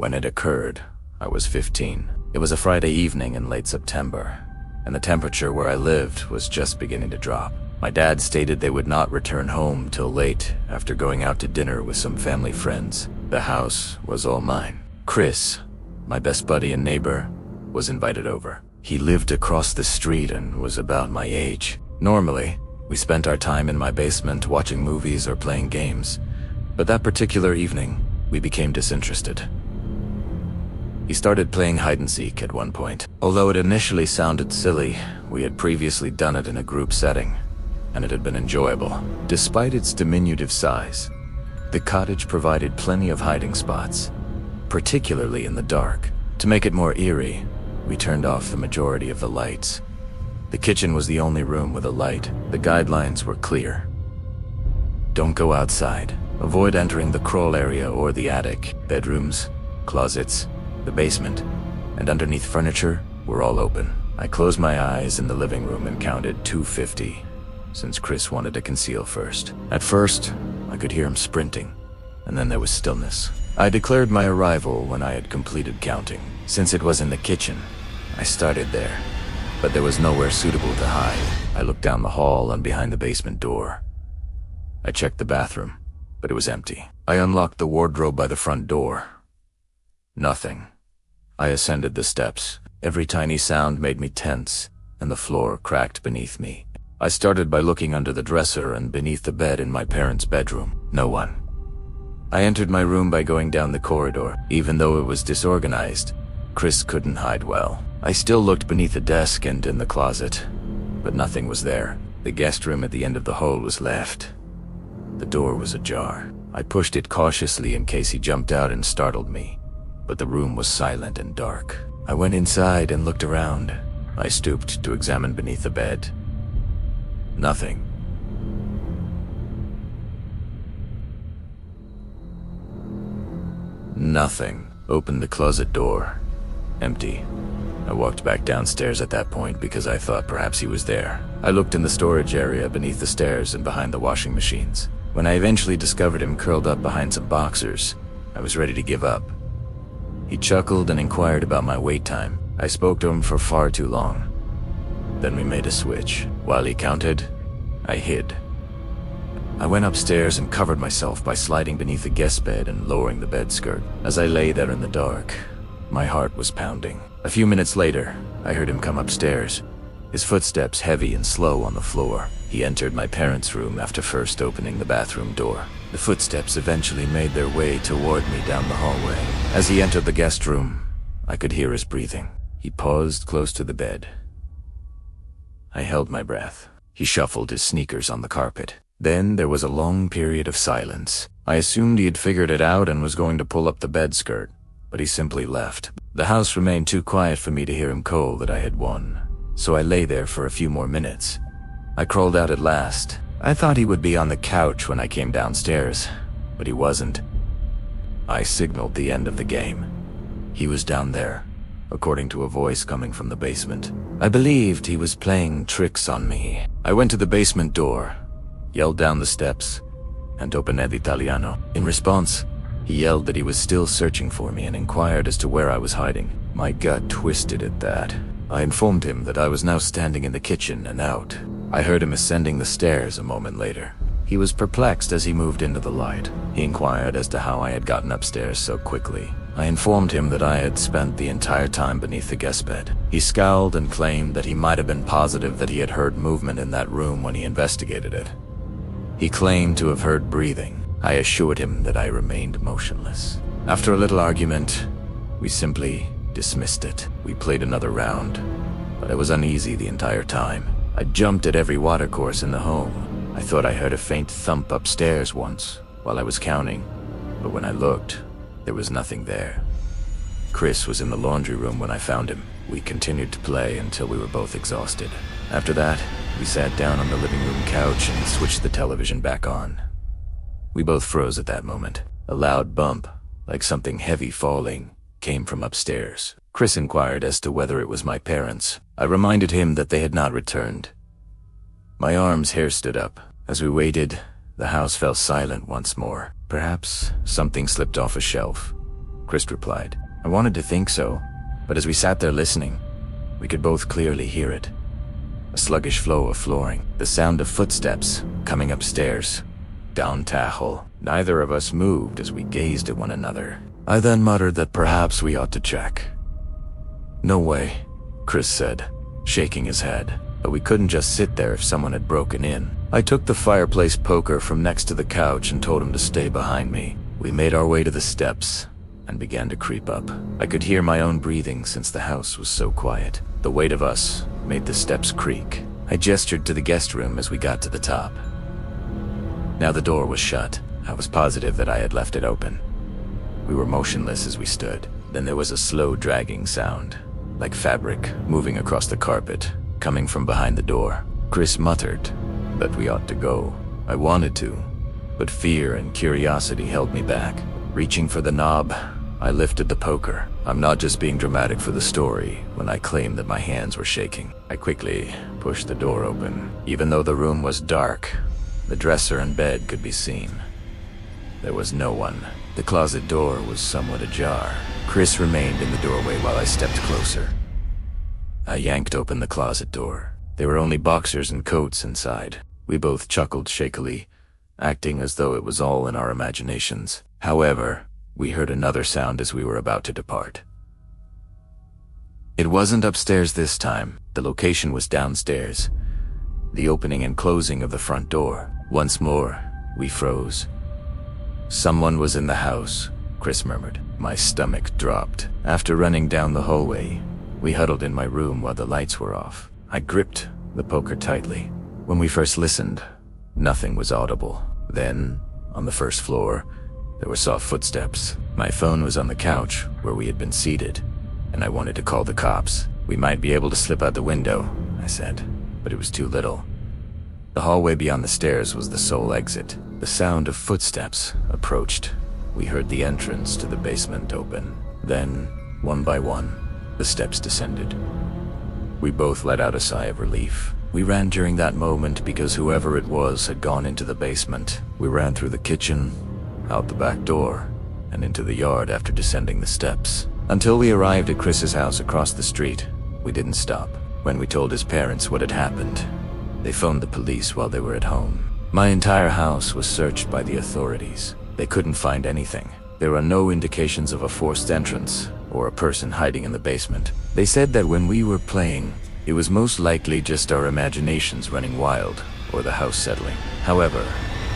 When it occurred, I was 15. It was a Friday evening in late September, and the temperature where I lived was just beginning to drop. My dad stated they would not return home till late after going out to dinner with some family friends. The house was all mine. Chris, my best buddy and neighbor, was invited over. He lived across the street and was about my age. Normally, we spent our time in my basement watching movies or playing games, but that particular evening, we became disinterested. He started playing hide-and-seek at one point. Although it initially sounded silly, we had previously done it in a group setting, and it had been enjoyable. Despite its diminutive size, the cottage provided plenty of hiding spots, particularly in the dark. To make it more eerie, we turned off the majority of the lights. The kitchen was the only room with a light. The guidelines were clear. Don't go outside. Avoid entering the crawl area or the attic. Bedrooms, closets, the basement, and underneath furniture were all open. I closed my eyes in the living room and counted 250, since Chris wanted to conceal first. At first, I could hear him sprinting, and then there was stillness. I declared my arrival when I had completed counting. Since it was in the kitchen, I started there, but there was nowhere suitable to hide. I looked down the hall and behind the basement door. I checked the bathroom, but it was empty. I unlocked the wardrobe by the front door. Nothing. I ascended the steps. Every tiny sound made me tense, and the floor cracked beneath me. I started by looking under the dresser and beneath the bed in my parents' bedroom. No one. I entered my room by going down the corridor. Even though it was disorganized, Chris couldn't hide well. I still looked beneath the desk and in the closet, but nothing was there. The guest room at the end of the hall was left. The door was ajar. I pushed it cautiously in case he jumped out and startled me, but the room was silent and dark. I went inside and looked around. I stooped to examine beneath the bed. Nothing. Nothing. Opened the closet door. Empty. I walked back downstairs at that point because I thought perhaps he was there. I looked in the storage area beneath the stairs and behind the washing machines. When I eventually discovered him curled up behind some boxers, I was ready to give up. He chuckled and inquired about my wait time. I spoke to him for far too long. Then we made a switch. While he counted, I hid. I went upstairs and covered myself by sliding beneath the guest bed and lowering the bed skirt. As I lay there in the dark, my heart was pounding. A few minutes later, I heard him come upstairs, his footsteps heavy and slow on the floor. He entered my parents' room after first opening the bathroom door. The footsteps eventually made their way toward me down the hallway. As he entered the guest room, I could hear his breathing. He paused close to the bed. I held my breath. He shuffled his sneakers on the carpet. Then there was a long period of silence. I assumed he had figured it out and was going to pull up the bed skirt, but he simply left. The house remained too quiet for me to hear him call that I had won, so I lay there for a few more minutes. I crawled out at last. I thought he would be on the couch when I came downstairs, but he wasn't. I signaled the end of the game. He was down there, according to a voice coming from the basement. I believed he was playing tricks on me. I went to the basement door, yelled down the steps, and opened El Italiano. In response, he yelled that he was still searching for me and inquired as to where I was hiding. My gut twisted at that. I informed him that I was now standing in the kitchen and out. I heard him ascending the stairs a moment later. He was perplexed as he moved into the light. He inquired as to how I had gotten upstairs so quickly. I informed him that I had spent the entire time beneath the guest bed. He scowled and claimed that he might have been positive that he had heard movement in that room when he investigated it. He claimed to have heard breathing. I assured him that I remained motionless. After a little argument, we simply dismissed it. We played another round, but I was uneasy the entire time. I jumped at every watercourse in the home. I thought I heard a faint thump upstairs once while I was counting, but when I looked, there was nothing there. Chris was in the laundry room when I found him. We continued to play until we were both exhausted. After that, we sat down on the living room couch and switched the television back on. We both froze at that moment. A loud bump, like something heavy falling, came from upstairs. Chris inquired as to whether it was my parents. I reminded him that they had not returned. My arm's hair stood up. As we waited, the house fell silent once more. Perhaps something slipped off a shelf, Chris replied. I wanted to think so, but as we sat there listening, we could both clearly hear it. A sluggish flow of flooring, the sound of footsteps coming upstairs, down Tahol. Neither of us moved as we gazed at one another. I then muttered that perhaps we ought to check. No way, Chris said, shaking his head. But we couldn't just sit there if someone had broken in. I took the fireplace poker from next to the couch and told him to stay behind me. We made our way to the steps and began to creep up. I could hear my own breathing since the house was so quiet. The weight of us made the steps creak. I gestured to the guest room as we got to the top. Now the door was shut. I was positive that I had left it open. We were motionless as we stood. Then there was a slow dragging sound, like fabric moving across the carpet, coming from behind the door. Chris muttered that we ought to go. I wanted to, but fear and curiosity held me back. Reaching for the knob, I lifted the poker. I'm not just being dramatic for the story when I claim that my hands were shaking. I quickly pushed the door open. Even though the room was dark, the dresser and bed could be seen. There was no one. The closet door was somewhat ajar. Chris remained in the doorway while I stepped closer. I yanked open the closet door. There were only boxers and coats inside. We both chuckled shakily, acting as though it was all in our imaginations. However, we heard another sound as we were about to depart. It wasn't upstairs this time. The location was downstairs. The opening and closing of the front door. Once more, we froze. Someone was in the house, Chris murmured. My stomach dropped. After running down the hallway, we huddled in my room while the lights were off. I gripped the poker tightly. When we first listened, nothing was audible. Then, on the first floor, there were soft footsteps. My phone was on the couch where we had been seated, and I wanted to call the cops. We might be able to slip out the window, I said, but it was too little. The hallway beyond the stairs was the sole exit. The sound of footsteps approached. We heard the entrance to the basement open. Then, one by one, the steps descended. We both let out a sigh of relief. We ran during that moment because whoever it was had gone into the basement. We ran through the kitchen, out the back door, and into the yard after descending the steps. Until we arrived at Chris's house across the street, we didn't stop. When we told his parents what had happened, they phoned the police while they were at home. My entire house was searched by the authorities. They couldn't find anything. There were no indications of a forced entrance or a person hiding in the basement. They said that when we were playing, it was most likely just our imaginations running wild or the house settling. However,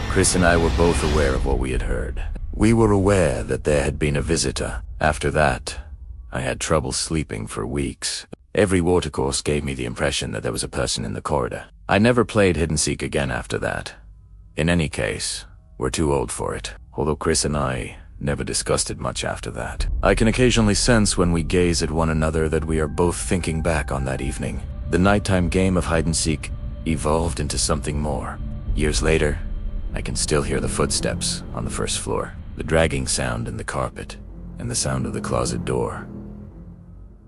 Chris and I were both aware of what we had heard. We were aware that there had been a visitor. After that, I had trouble sleeping for weeks. Every watercourse gave me the impression that there was a person in the corridor. I never played hide-and-seek again after that. In any case, we're too old for it, although Chris and I never discussed it much after that. I can occasionally sense when we gaze at one another that we are both thinking back on that evening. The nighttime game of hide-and-seek evolved into something more. Years later, I can still hear the footsteps on the first floor, the dragging sound in the carpet, and the sound of the closet door.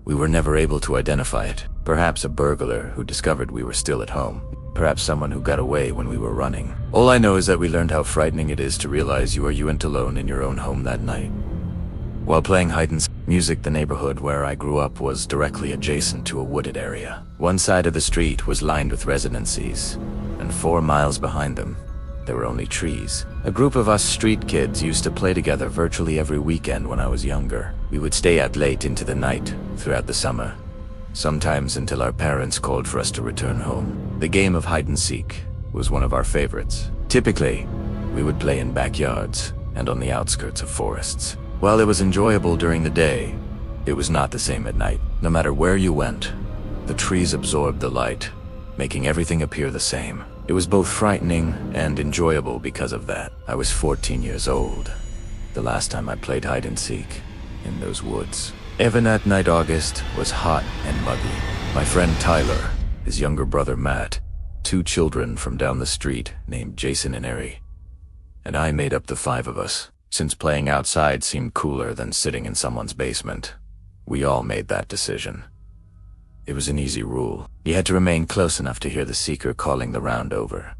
We were never able to identify it. Perhaps a burglar who discovered we were still at home. Perhaps someone who got away when we were running. All I know is that we learned how frightening it is to realize you went alone in your own home that night. While playing hide-and-seek, the neighborhood where I grew up was directly adjacent to a wooded area. One side of the street was lined with residences, and 4 miles behind them, there were only trees. A group of us street kids used to play together virtually every weekend when I was younger. We would stay out late into the night throughout the summer, sometimes until our parents called for us to return home. The game of hide-and-seek was one of our favorites. Typically, we would play in backyards and on the outskirts of forests. While it was enjoyable during the day, it was not the same at night. No matter where you went, the trees absorbed the light, making everything appear the same. It was both frightening and enjoyable because of that. I was 14 years old, the last time I played hide-and-seek in those woods. Even that night, August was hot and muggy. My friend Tyler, his younger brother Matt, 2 children from down the street named Jason and Ari, and I made up the 5 of us. Since playing outside seemed cooler than sitting in someone's basement, we all made that decision. It was an easy rule. You had to remain close enough to hear the seeker calling the round over.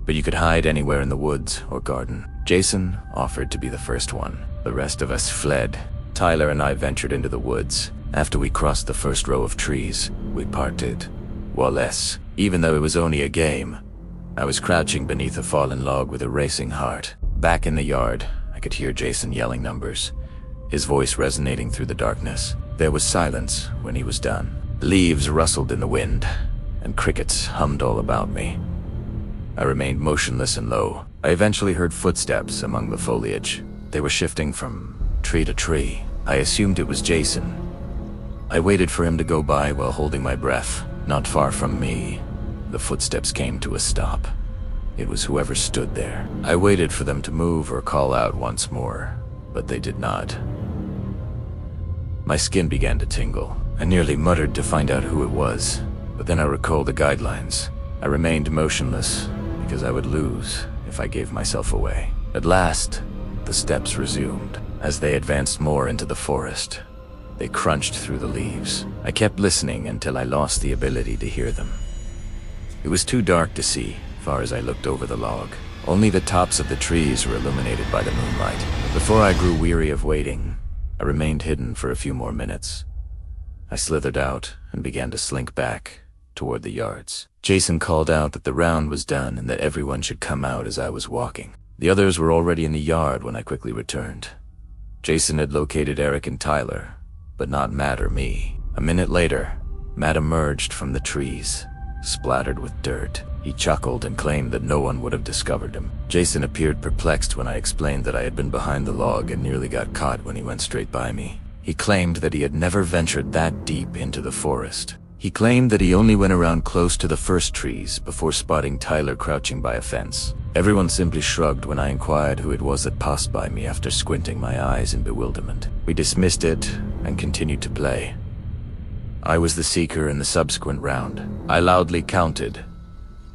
But you could hide anywhere in the woods or garden. Jason offered to be the first one. The rest of us fled, Tyler and I ventured into the woods. After we crossed the first row of trees, we parted. Wallace, even though it was only a game. I was crouching beneath a fallen log with a racing heart. Back in the yard, I could hear Jason yelling numbers, his voice resonating through the darkness. There was silence when he was done. Leaves rustled in the wind, and crickets hummed all about me. I remained motionless and low. I eventually heard footsteps among the foliage. They were shifting from tree to tree. I assumed it was Jason. I waited for him to go by while holding my breath. Not far from me, the footsteps came to a stop. It was whoever stood there. I waited for them to move or call out once more, but they did not. My skin began to tingle. I nearly muttered to find out who it was, but then I recalled the guidelines. I remained motionless because I would lose if I gave myself away. At last, the steps resumed. As they advanced more into the forest, they crunched through the leaves. I kept listening until I lost the ability to hear them. It was too dark to see, far as I looked over the log. Only the tops of the trees were illuminated by the moonlight. Before I grew weary of waiting, I remained hidden for a few more minutes. I slithered out and began to slink back toward the yards. Jason called out that the round was done and that everyone should come out as I was walking. The others were already in the yard when I quickly returned. Jason had located Eric and Tyler, but not Matt or me. A minute later, Matt emerged from the trees, splattered with dirt. He chuckled and claimed that no one would have discovered him. Jason appeared perplexed when I explained that I had been behind the log and nearly got caught when he went straight by me. He claimed that he had never ventured that deep into the forest. He claimed that he only went around close to the first trees before spotting Tyler crouching by a fence. Everyone simply shrugged when I inquired who it was that passed by me after squinting my eyes in bewilderment. We dismissed it and continued to play. I was the seeker in the subsequent round. I loudly counted,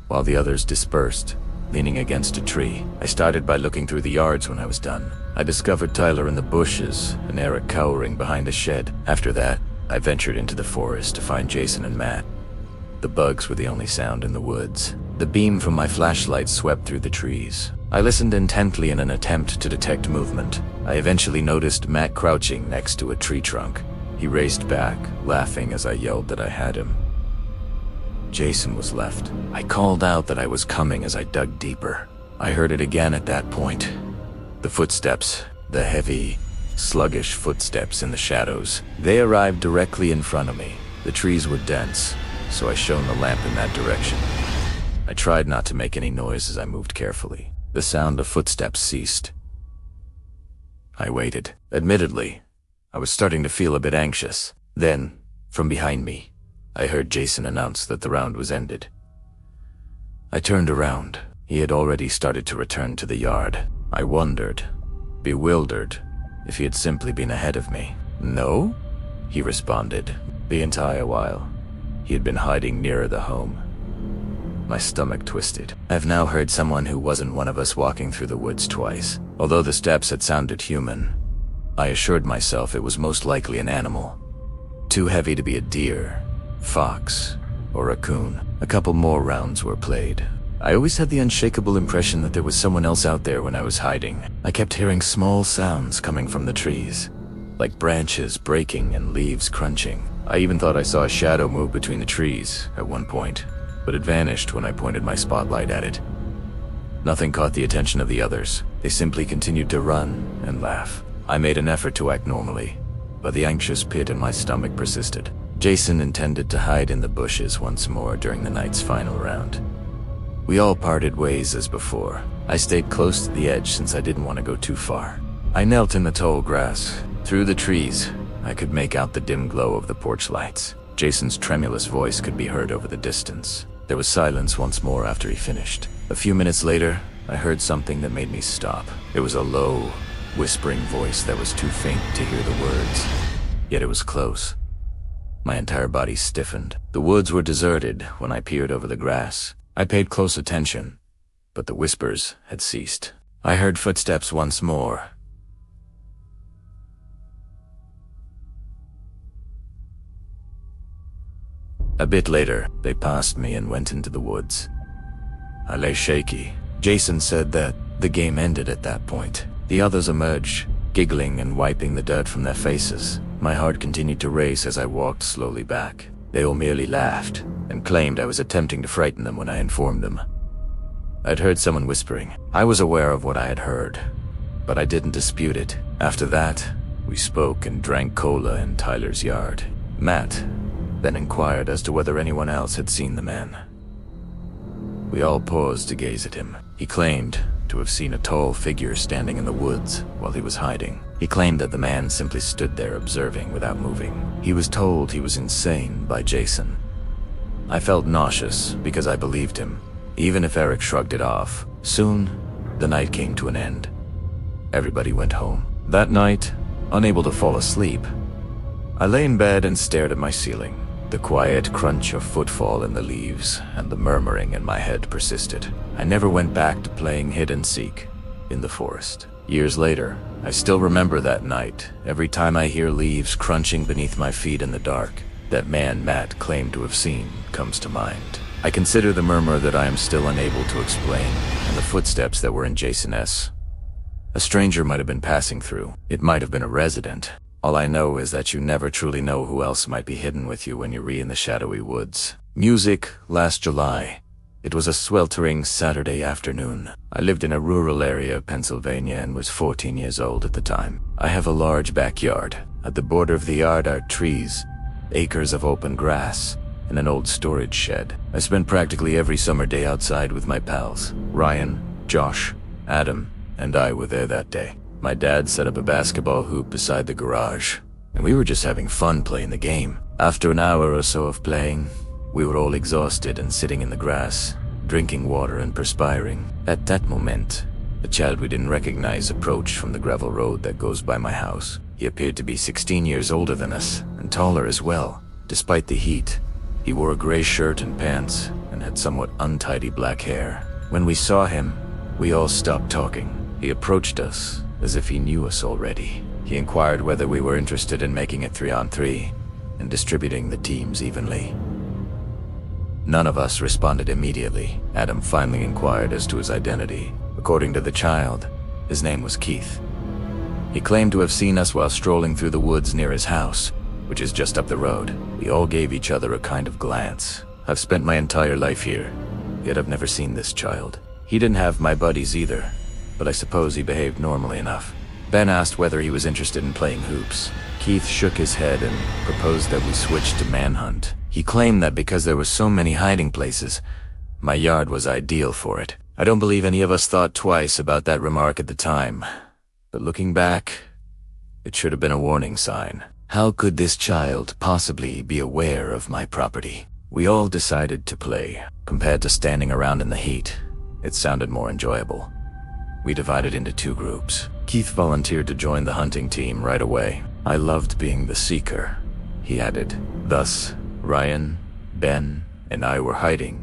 while the others dispersed, leaning against a tree. I started by looking through the yards when I was done. I discovered Tyler in the bushes and Eric cowering behind a shed. After that, I ventured into the forest to find Jason and Matt. The bugs were the only sound in the woods. The beam from my flashlight swept through the trees. I listened intently in an attempt to detect movement. I eventually noticed Matt crouching next to a tree trunk. He raced back, laughing as I yelled that I had him. Jason was left. I called out that I was coming as I dug deeper. I heard it again at that point. The footsteps, the heavy, sluggish footsteps in the shadows. They arrived directly in front of me. The trees were dense, so I shone the lamp in that direction. I tried not to make any noise as I moved carefully. The sound of footsteps ceased. I waited. Admittedly, I was starting to feel a bit anxious. Then, from behind me, I heard Jason announce that the round was ended. I turned around. He had already started to return to the yard. I wondered, bewildered, if he had simply been ahead of me. "No?" he responded. The entire while, he had been hiding nearer the home. My stomach twisted. I've now heard someone who wasn't one of us walking through the woods twice. Although the steps had sounded human, I assured myself it was most likely an animal. Too heavy to be a deer, fox, or raccoon. A couple more rounds were played. I always had the unshakable impression that there was someone else out there when I was hiding. I kept hearing small sounds coming from the trees, like branches breaking and leaves crunching. I even thought I saw a shadow move between the trees at one point, but it vanished when I pointed my spotlight at it. Nothing caught the attention of the others. They simply continued to run and laugh. I made an effort to act normally, but the anxious pit in my stomach persisted. Jason intended to hide in the bushes once more during the night's final round. We all parted ways as before. I stayed close to the edge since I didn't want to go too far. I knelt in the tall grass. Through the trees, I could make out the dim glow of the porch lights. Jason's tremulous voice could be heard over the distance. There was silence once more after he finished. A few minutes later, I heard something that made me stop. It was a low, whispering voice that was too faint to hear the words. Yet it was close. My entire body stiffened. The woods were deserted when I peered over the grass. I paid close attention, but the whispers had ceased. I heard footsteps once more. A bit later, they passed me and went into the woods. I lay shaky. Jason said that the game ended at that point. The others emerged, giggling and wiping the dirt from their faces. My heart continued to race as I walked slowly back. They all merely laughed and claimed I was attempting to frighten them when I informed them. I'd heard someone whispering. I was aware of what I had heard, but I didn't dispute it. After that, we spoke and drank cola in Tyler's yard. Matt then inquired as to whether anyone else had seen the man. We all paused to gaze at him. He claimed to have seen a tall figure standing in the woods while he was hiding. He claimed that the man simply stood there observing without moving. He was told he was insane by Jason. I felt nauseous because I believed him, even if Eric shrugged it off. Soon, the night came to an end. Everybody went home. That night, unable to fall asleep, I lay in bed and stared at my ceiling. The quiet crunch of footfall in the leaves and the murmuring in my head persisted. I never went back to playing hide-and-seek in the forest. Years later, I still remember that night. Every time I hear leaves crunching beneath my feet in the dark, that man Matt claimed to have seen comes to mind. I consider the murmur that I am still unable to explain, and the footsteps that were in Jason's. A stranger might have been passing through. It might have been a resident. All I know is that you never truly know who else might be hidden with you when you're in the shadowy woods. Music last July. It was a sweltering Saturday afternoon. I lived in a rural area of Pennsylvania and was 14 years old at the time. I have a large backyard. At the border of the yard are trees, acres of open grass, and an old storage shed. I spent practically every summer day outside with my pals. Ryan, Josh, Adam, and I were there that day. My dad set up a basketball hoop beside the garage, and we were just having fun playing the game. After an hour or so of playing, we were all exhausted and sitting in the grass, drinking water and perspiring. At that moment, a child we didn't recognize approached from the gravel road that goes by my house. He appeared to be 16 years older than us, and taller as well. Despite the heat, he wore a gray shirt and pants, and had somewhat untidy black hair. When we saw him, we all stopped talking. He approached us as if he knew us already. He inquired whether we were interested in making it 3-on-3 and distributing the teams evenly. None of us responded immediately. Adam finally inquired as to his identity. According to the child, his name was Keith. He claimed to have seen us while strolling through the woods near his house, which is just up the road. We all gave each other a kind of glance. I've spent my entire life here, yet I've never seen this child. He didn't have my buddies either, but I suppose he behaved normally enough. Ben asked whether he was interested in playing hoops. Keith shook his head and proposed that we switch to manhunt. He claimed that because there were so many hiding places, my yard was ideal for it. I don't believe any of us thought twice about that remark at the time, but looking back, it should have been a warning sign. How could this child possibly be aware of my property? We all decided to play. Compared to standing around in the heat, it sounded more enjoyable. We divided into 2 groups. Keith volunteered to join the hunting team right away. I loved being the seeker, he added. Thus, Ryan, Ben, and I were hiding,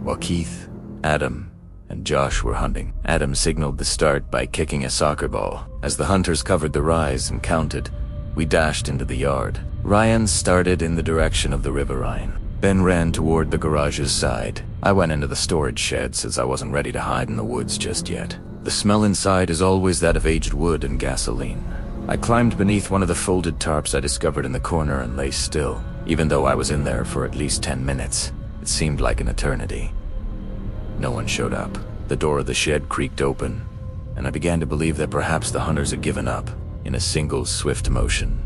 while Keith, Adam, and Josh were hunting. Adam signaled the start by kicking a soccer ball. As the hunters covered the rise and counted, we dashed into the yard. Ryan started in the direction of the River Rhine. Ben ran toward the garage's side. I went into the storage shed since I wasn't ready to hide in the woods just yet. The smell inside is always that of aged wood and gasoline. I climbed beneath one of the folded tarps I discovered in the corner and lay still. Even though I was in there for at least 10 minutes, it seemed like an eternity. No one showed up. The door of the shed creaked open, and I began to believe that perhaps the hunters had given up. In a single swift motion,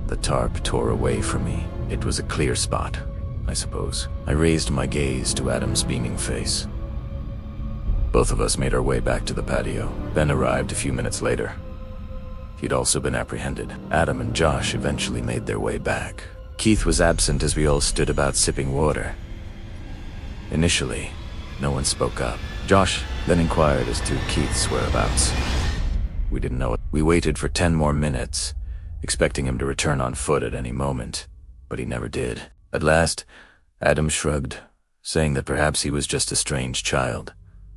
the tarp tore away from me. It was a clear spot, I suppose. I raised my gaze to Adam's beaming face. Both of us made our way back to the patio. Ben arrived a few minutes later. He'd also been apprehended. Adam and Josh eventually made their way back. Keith was absent as we all stood about sipping water. Initially, no one spoke up. Josh then inquired as to Keith's whereabouts. We didn't know it. We waited for 10 more minutes, expecting him to return on foot at any moment, but he never did. At last, Adam shrugged, saying that perhaps he was just a strange child,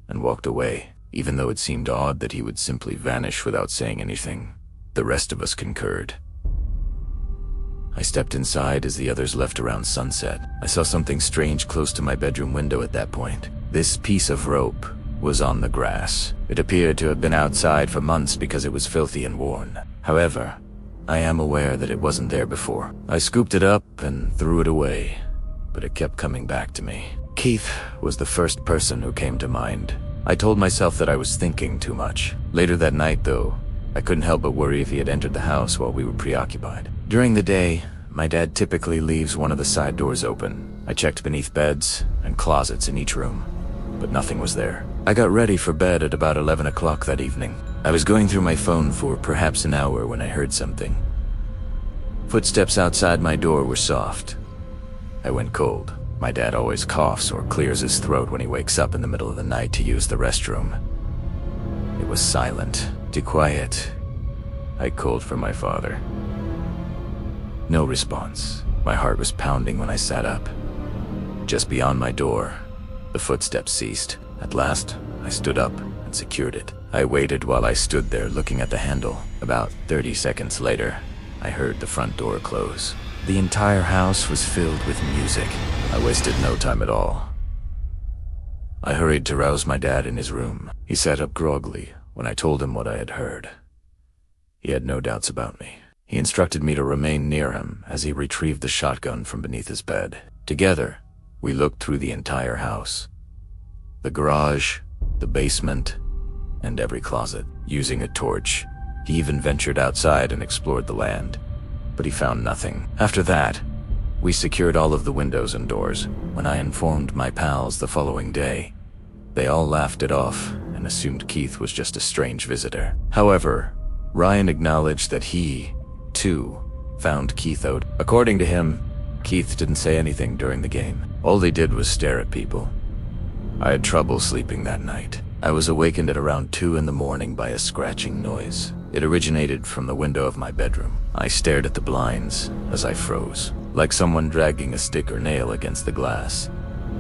and walked away, even though it seemed odd that he would simply vanish without saying anything. The rest of us concurred. I stepped inside as the others left around sunset. I saw something strange close to my bedroom window at that point. This piece of rope was on the grass. It appeared to have been outside for months because it was filthy and worn. However, I am aware that it wasn't there before. I scooped it up and threw it away, but it kept coming back to me. Keith was the first person who came to mind. I told myself that I was thinking too much. Later that night, though, I couldn't help but worry if he had entered the house while we were preoccupied. During the day, my dad typically leaves one of the side doors open. I checked beneath beds and closets in each room, but nothing was there. I got ready for bed at about 11 o'clock that evening. I was going through my phone for perhaps an hour when I heard something. Footsteps outside my door were soft. I went cold. My dad always coughs or clears his throat when he wakes up in the middle of the night to use the restroom. It was silent, too quiet. I called for my father. No response. My heart was pounding when I sat up. Just beyond my door, the footsteps ceased. At last, I stood up and secured it. I waited while I stood there looking at the handle. About 30 seconds later, I heard the front door close. The entire house was filled with music. I wasted no time at all. I hurried to rouse my dad in his room. He sat up groggily when I told him what I had heard. He had no doubts about me. He instructed me to remain near him as he retrieved the shotgun from beneath his bed. Together, we looked through the entire house. The garage, the basement, and every closet. Using a torch, he even ventured outside and explored the land, but he found nothing. After that, we secured all of the windows and doors. When I informed my pals the following day, they all laughed it off and assumed Keith was just a strange visitor. However, Ryan acknowledged that he, too, found Keith out. According to him, Keith didn't say anything during the game. All he did was stare at people. I had trouble sleeping that night. I was awakened at around 2 in the morning by a scratching noise. It originated from the window of my bedroom. I stared at the blinds as I froze, like someone dragging a stick or nail against the glass.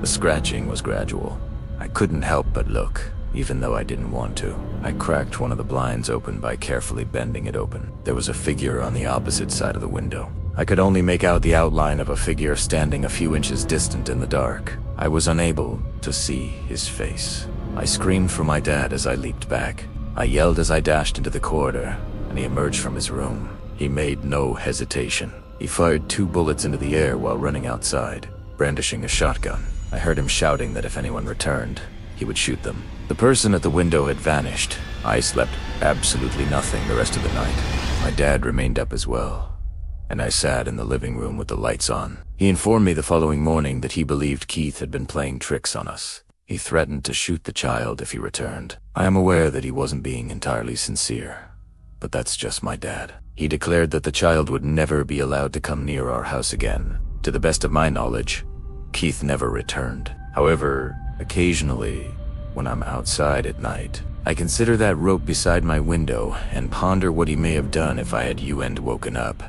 The scratching was gradual. I couldn't help but look, even though I didn't want to. I cracked one of the blinds open by carefully bending it open. There was a figure on the opposite side of the window. I could only make out the outline of a figure standing a few inches distant in the dark. I was unable to see his face. I screamed for my dad as I leaped back. I yelled as I dashed into the corridor, and he emerged from his room. He made no hesitation. He fired 2 bullets into the air while running outside, brandishing a shotgun. I heard him shouting that if anyone returned, he would shoot them. The person at the window had vanished. I slept absolutely nothing the rest of the night. My dad remained up as well, and I sat in the living room with the lights on. He informed me the following morning that he believed Keith had been playing tricks on us. He threatened to shoot the child if he returned. I am aware that he wasn't being entirely sincere, but that's just my dad. He declared that the child would never be allowed to come near our house again. To the best of my knowledge, Keith never returned. However, occasionally, when I'm outside at night, I consider that rope beside my window and ponder what he may have done if I had woken up.